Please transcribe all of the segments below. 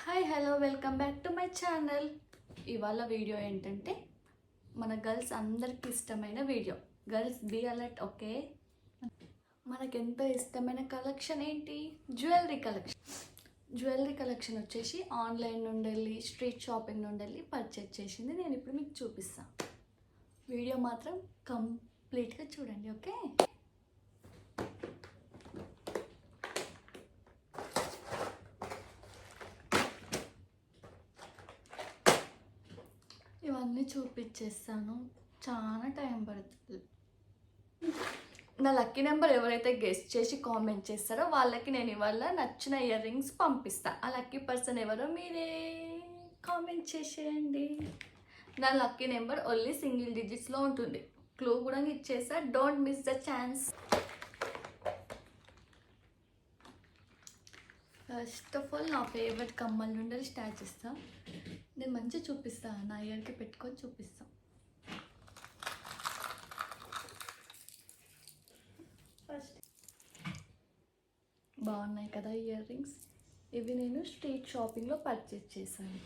Hi hello welcome back to my channel. ఇవాళ video ఏంటంటే మన గర్ల్స్ అందరికీ ఇష్టమైన video. Girls be alert, okay? మనకెంతో ఇష్టమైన కలెక్షన్ ఏంటి? జ్యువెలరీ కలెక్షన్ వచ్చేసి ఆన్లైన్ నుండి వెళ్ళి స్ట్రీట్ షాపింగ్ నుండి వెళ్ళి పర్చేజ్ చేసింది నేను ఇప్పుడు మీకు చూపిస్తాను. వీడియో మాత్రం కంప్లీట్గా చూడండి, ఓకే? ఇవన్నీ చూపించేస్తాను, చాలా టైం పడుతుంది. నా లక్కీ నెంబర్ ఎవరైతే గెస్ట్ చేసి కామెంట్ చేస్తారో వాళ్ళకి నేను ఇవాళ నచ్చిన ఇయర్ రింగ్స్ పంపిస్తాను. ఆ లక్కీ పర్సన్ ఎవరో మీరే కామెంట్ చేసేయండి. నా లక్కీ నెంబర్ ఓన్లీ సింగిల్ డిజిట్స్లో ఉంటుంది. క్లూ కూడా ఇచ్చేసా, don't miss the chance. First of all నా ఫేవరెట్ కమ్మల నుండి స్టార్ట్ చేస్తాను. నేను మంచిగా చూపిస్తాను, నా ఇయర్కి పెట్టుకొని చూపిస్తాను. ఫస్ట్ బాగున్నాయి కదా ఇయర్ రింగ్స్. ఇవి నేను స్ట్రీట్ షాపింగ్లో పర్చేజ్ చేశాను.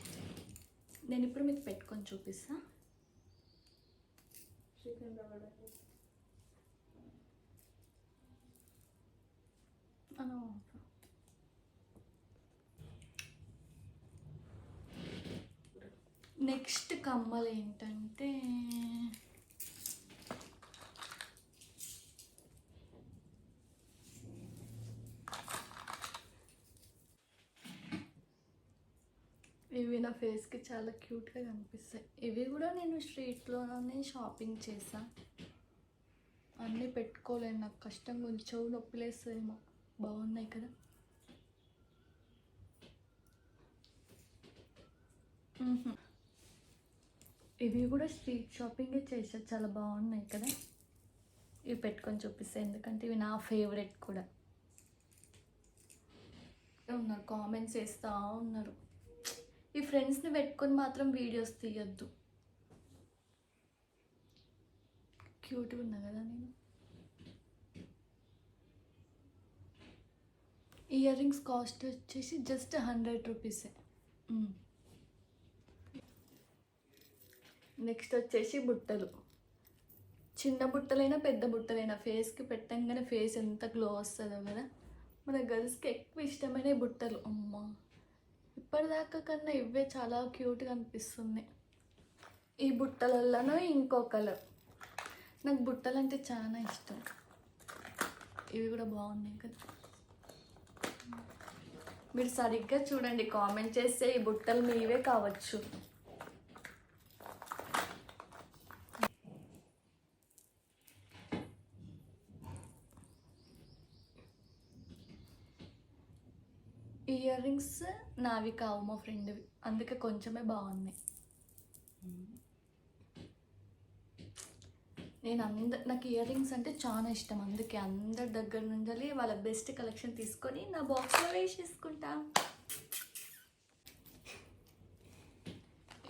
నేను ఇప్పుడు మీకు పెట్టుకొని చూపిస్తాను. నెక్స్ట్ కమ్మలు ఏంటంటే ఇవి నా ఫేస్కి చాలా క్యూట్గా కనిపిస్తాయి. ఇవి కూడా నేను స్ట్రీట్లోనే షాపింగ్ చేశాను. అన్నీ పెట్టుకోలేను, నాకు కష్టంగా ఉంది, చెవు నొప్పిలేస్తుందేమో. బాగున్నాయి కదా. ఇవి కూడా స్ట్రీట్ షాపింగే చేసా, చాలా బాగున్నాయి కదా. ఇవి పెట్టుకొని చూపిస్తాను, ఎందుకంటే ఇవి నా ఫేవరెట్ కూడా. ఉన్నారు కామెంట్స్ వేస్తూ ఉన్నారు, ఈ ఫ్రెండ్స్ని పెట్టుకొని మాత్రం వీడియోస్ తీయద్దు. క్యూట్గా ఉన్నా కదా నేను. ఇయర్ రింగ్స్ కాస్ట్ వచ్చేసి జస్ట్ 100 రూపీసే. నెక్స్ట్ వచ్చేసి బుట్టలు. చిన్న బుట్టలైనా పెద్ద బుట్టలైనా ఫేస్కి పెట్టంగానే ఫేస్ ఎంత గ్లో వస్తుందో కదా. మన గర్ల్స్కి ఎక్కువ ఇష్టమైన బుట్టలు. అమ్మ, ఇప్పటిదాకా కన్నా ఇవే చాలా క్యూట్గా అనిపిస్తుంది. ఈ బుట్టలలోనూ ఇంకో కలర్. నాకు బుట్టలు అంటే చాలా ఇష్టం. ఇవి కూడా బాగున్నాయి కదా. మీరు సరిగ్గా చూడండి, కామెంట్ చేస్తే ఈ బుట్టలు మీవే కావచ్చు. ఇయర్ రింగ్స్ నావి కావు, మా ఫ్రెండ్వి, అందుకే కొంచెమే బాగున్నాయి. నాకు ఇయర్ రింగ్స్ అంటే చాలా ఇష్టం, అందుకే అందరి దగ్గర నుండి వాళ్ళ బెస్ట్ కలెక్షన్ తీసుకొని నా బాక్స్లో వేసేసుకుంటా.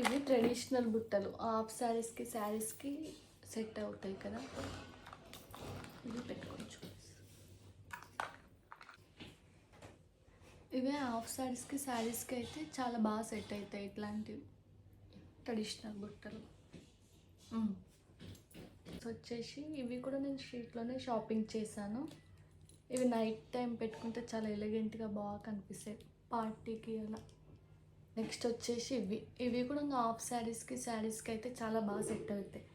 ఇవి ట్రెడిషనల్ బుట్టలు, హాఫ్ శారీస్కి సెట్ అవుతాయి కదా. ఇవి పెట్టుకోవచ్చు. ఇవే హాఫ్ శారీస్కి అయితే చాలా బాగా సెట్ అవుతాయి ఇట్లాంటివి ట్రెడిషనల్ బుట్టలు. వచ్చేసి ఇవి కూడా నేను స్ట్రీట్లోనే షాపింగ్ చేశాను. ఇవి నైట్ టైం పెట్టుకుంటే చాలా ఎలిగెంట్గా బాగా కనిపిస్తాయి, పార్టీకి అలా. నెక్స్ట్ వచ్చేసి ఇవి కూడా హాఫ్ శారీస్కి అయితే చాలా బాగా సెట్ అవుతాయి.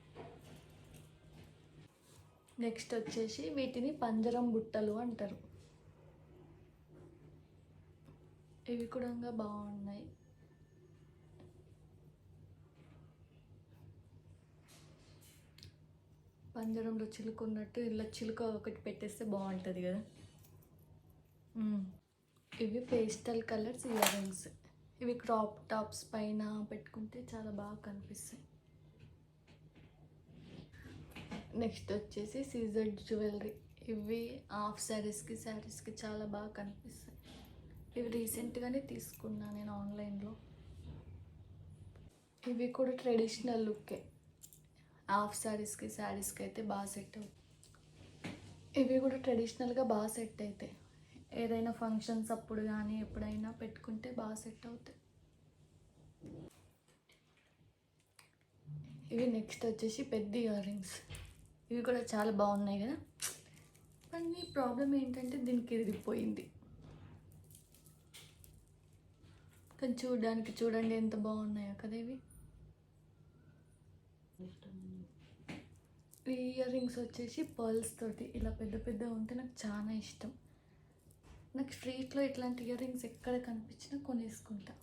నెక్స్ట్ వచ్చేసి వీటిని పంజరం బుట్టలు అంటారు. ఇవి కూడా బాగున్నాయి. పంజరంలో చిలుక ఉన్నట్టు ఇలా చిలుక ఒకటి పెట్టేస్తే బాగుంటుంది కదా. ఇవి పేస్టల్ కలర్స్ ఇయర్ రింగ్స్. ఇవి క్రాప్ టాప్స్ పైన పెట్టుకుంటే చాలా బాగా కనిపిస్తాయి. నెక్స్ట్ వచ్చేసి సీజర్డ్ జ్యువెలరీ. ఇవి హాఫ్ శారీస్కి చాలా బాగా కనిపిస్తాయి. ఇవి రీసెంట్గానే తీసుకున్నాను నేను ఆన్లైన్లో. ఇవి కూడా ట్రెడిషనల్ లుక్కే, హాఫ్ శారీస్కి అయితే బాగా సెట్ అవుతాయి. ఇవి కూడా ట్రెడిషనల్గా బాగా సెట్ అవుతాయి. ఏదైనా ఫంక్షన్స్ అప్పుడు కానీ ఎప్పుడైనా పెట్టుకుంటే బాగా సెట్ అవుతాయి. ఇవి నెక్స్ట్ వచ్చేసి పెద్ద ఇయర్ రింగ్స్. ఇవి కూడా చాలా బాగున్నాయి కదా. కానీ ప్రాబ్లం ఏంటంటే దీనికి ఇరిగిపోయింది. కానీ చూడడానికి చూడండి ఎంత బాగున్నాయో కదా ఇవి. ఈ ఇయర్ రింగ్స్ వచ్చేసి పర్ల్స్ తోటి ఇలా పెద్ద పెద్దగా ఉంటే నాకు చాలా ఇష్టం. నాకు స్ట్రీట్లో ఇట్లాంటి ఇయర్ రింగ్స్ ఎక్కడ కనిపించినా కొనేసుకుంటా.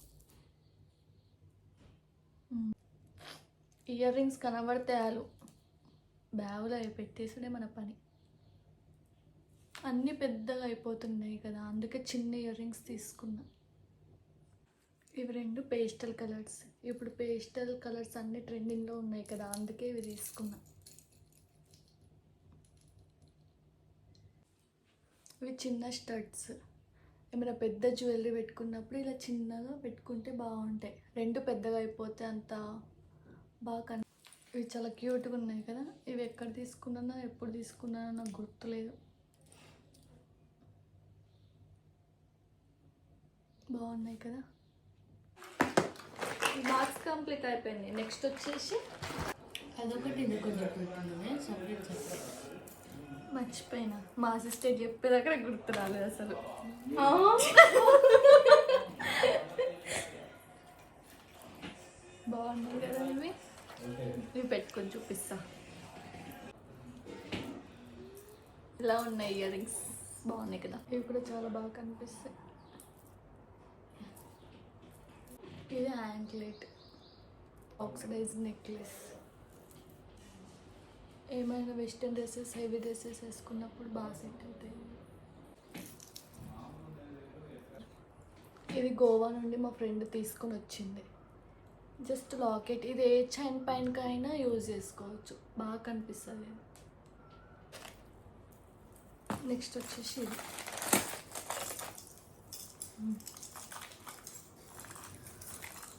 ఇయర్ రింగ్స్ కనబడితే చాలు బ్యాగులో అవి పెట్టేసుడే మన పని. అన్నీ పెద్దగా అయిపోతున్నాయి కదా, అందుకే చిన్న ఇయర్ రింగ్స్ తీసుకున్నా. ఇవి రెండు పేస్టల్ కలర్స్. ఇప్పుడు పేస్టల్ కలర్స్ అన్నీ ట్రెండింగ్లో ఉన్నాయి కదా, అందుకే ఇవి తీసుకున్నా. ఇవి చిన్న స్టడ్స్. ఏమైనా పెద్ద జ్యువెలరీ పెట్టుకున్నప్పుడు ఇలా చిన్నగా పెట్టుకుంటే బాగుంటాయి. రెండు పెద్దగా అయిపోతే అంత బాగా ఇవి చాలా క్యూట్గా ఉన్నాయి కదా. ఇవి ఎక్కడ తీసుకున్నానో ఎప్పుడు తీసుకున్నానో నాకు గుర్తులేదు. బాగున్నాయి కదా. ఈ బాక్స్ కంప్లీట్ అయిపోయింది. నెక్స్ట్ వచ్చేసి అదొకటి ఇదొకటి సపరేట్ మర్చిపోయినా. మా అసిస్టెంట్ చెప్పేదాకా గుర్తు రాలేదు అసలు. బాగున్నాయి కదా ఇవి. ఇవి పెట్టుకొని చూపిస్తా. ఇలా ఉన్నాయి ఇయర్ రింగ్స్, బాగున్నాయి కదా. ఇవి కూడా చాలా బాగా కనిపిస్తాయి. ఇది యాంక్లెట్, ఆక్సిడైజ్ నెక్లెస్. ఏమైనా వెస్ట్రన్ డ్రెస్సెస్, హెవీ డ్రెస్సెస్ వేసుకున్నప్పుడు బాగా సెట్ అవుతాయి. ఇది గోవా నుండి మా ఫ్రెండ్ తీసుకొని వచ్చింది. Just locket. ఇది ఏ చైన్ పైనకైనా యూజ్ చేసుకోవచ్చు, బాగా కనిపిస్తుంది. నెక్స్ట్ వచ్చేసి ఇది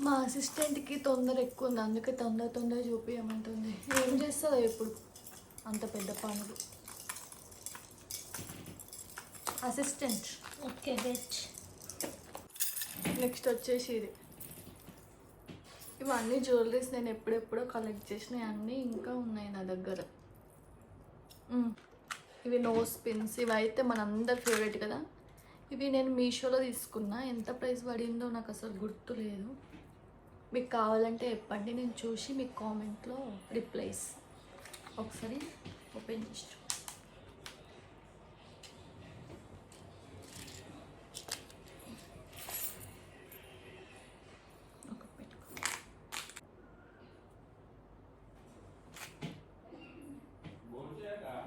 మా అసిస్టెంట్కి తొందర ఎక్కువ ఉంది, అందుకే తొందర చూపించమంటుంది. ఏం చేస్తుందో ఇప్పుడు అంత పెద్ద పనులు. అసిస్టెంట్. Okay best. నెక్స్ట్ వచ్చేసి ఇది. ఇవన్నీ జ్యువెలరీస్ నేను ఎప్పుడెప్పుడో కలెక్ట్ చేసినవి, అన్నీ ఇంకా ఉన్నాయి నా దగ్గర. ఇవి నోస్ పిన్స్. ఇవి అయితే మనందరి ఫేవరెట్ కదా. ఇవి నేను మీషోలో తీసుకున్నా. ఎంత ప్రైస్ పడిందో నాకు అసలు గుర్తు లేదు. మీకు కావాలంటే చెప్పండి, నేను చూసి మీకు కామెంట్లో రిప్లైస్. ఒకసారి ఓపెన్ చేసి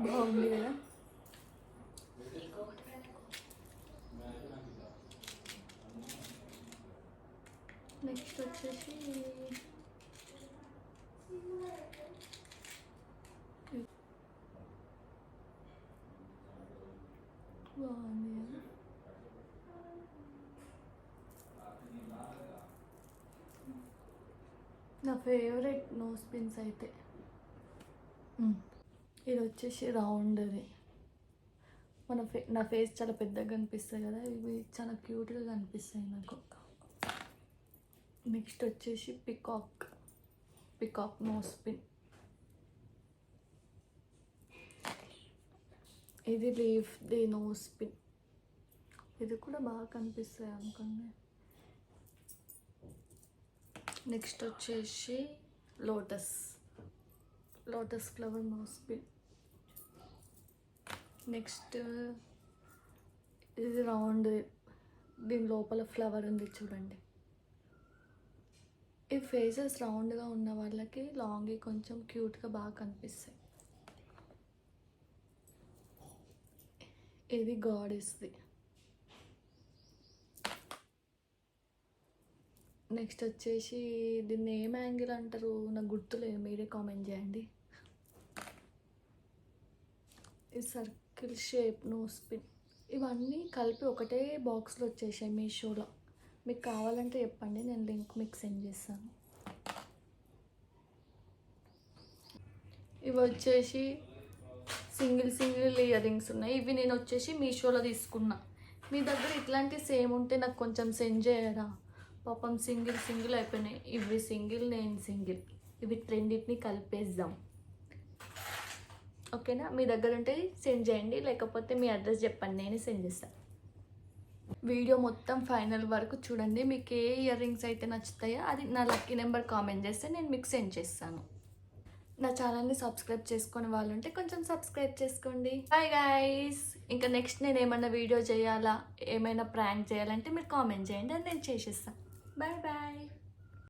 బాగుంది కదా. నెక్స్ట్ వచ్చేసి బాగుంది కదా. నా ఫేవరెట్ నోస్ పిన్స్ అయితే ఇది వచ్చేసి రౌండ్ది. నా ఫేస్ చాలా పెద్దగా కనిపిస్తాయి కదా, ఇవి చాలా క్యూట్గా కనిపిస్తాయి నాకు. నెక్స్ట్ వచ్చేసి పికాక్ నోస్ పిన్. ఇది లీఫ్ ది నోస్ పిన్. ఇది కూడా బాగా కనిపిస్తాయి అనుకోండి. నెక్స్ట్ వచ్చేసి lotus flower nose pin. Next ఇది రౌండ్, దీని లోపల ఫ్లవర్ ఉంది చూడండి. ఈ ఫేసెస్ రౌండ్గా ఉన్న వాళ్ళకి లాంగ్ కొంచెం క్యూట్గా బాగా కనిపిస్తాయి. ఇది గాడెస్ది. నెక్స్ట్ వచ్చేసి దీన్ని ఏం యాంగిల్ అంటారు నాకు గుర్తులేదు, మీరే కామెంట్ చేయండి. ఈ సర్కిల్ షేప్ నోస్ పిన్. ఇవన్నీ కలిపి ఒకటే బాక్స్లో వచ్చేసాయి మీషోలో. మీకు కావాలంటే చెప్పండి, నేను లింక్ మీకు సెండ్ చేస్తాను. ఇవి వచ్చేసి సింగిల్ ఇయర్ రింగ్స్ ఉన్నాయి. ఇవి నేను వచ్చేసి మీషోలో తీసుకున్నా. మీ దగ్గర ఇట్లాంటి సేమ్ ఉంటే నాకు కొంచెం సెండ్ చేయరా. పాపం సింగిల్ అయిపోయినాయి. ఇవి సింగిల్, నేను సింగిల్. ఇవి రెండింటిని కలిపేద్దాం. ఓకేనా? మీ దగ్గర ఉంటే సెండ్ చేయండి, లేకపోతే మీ అడ్రస్ చెప్పండి, నేను సెండ్ చేస్తాను. వీడియో మొత్తం ఫైనల్ వరకు చూడండి. మీకు ఏ ఇయర్ రింగ్స్ అయితే నచ్చుతాయో అది నా లక్కీ నెంబర్ కామెంట్ చేస్తే నేను మీకు సెండ్ చేస్తాను. నా ఛానల్ని సబ్స్క్రైబ్ చేసుకునే వాళ్ళు ఉంటే కొంచెం సబ్స్క్రైబ్ చేసుకోండి. Bye guys. ఇంకా నెక్స్ట్ నేను ఏమైనా వీడియో చేయాలా, ఏమైనా ప్రాంక్ చేయాలంటే మీరు కామెంట్ చేయండి, అది నేను చేసేస్తాను. Bye bye.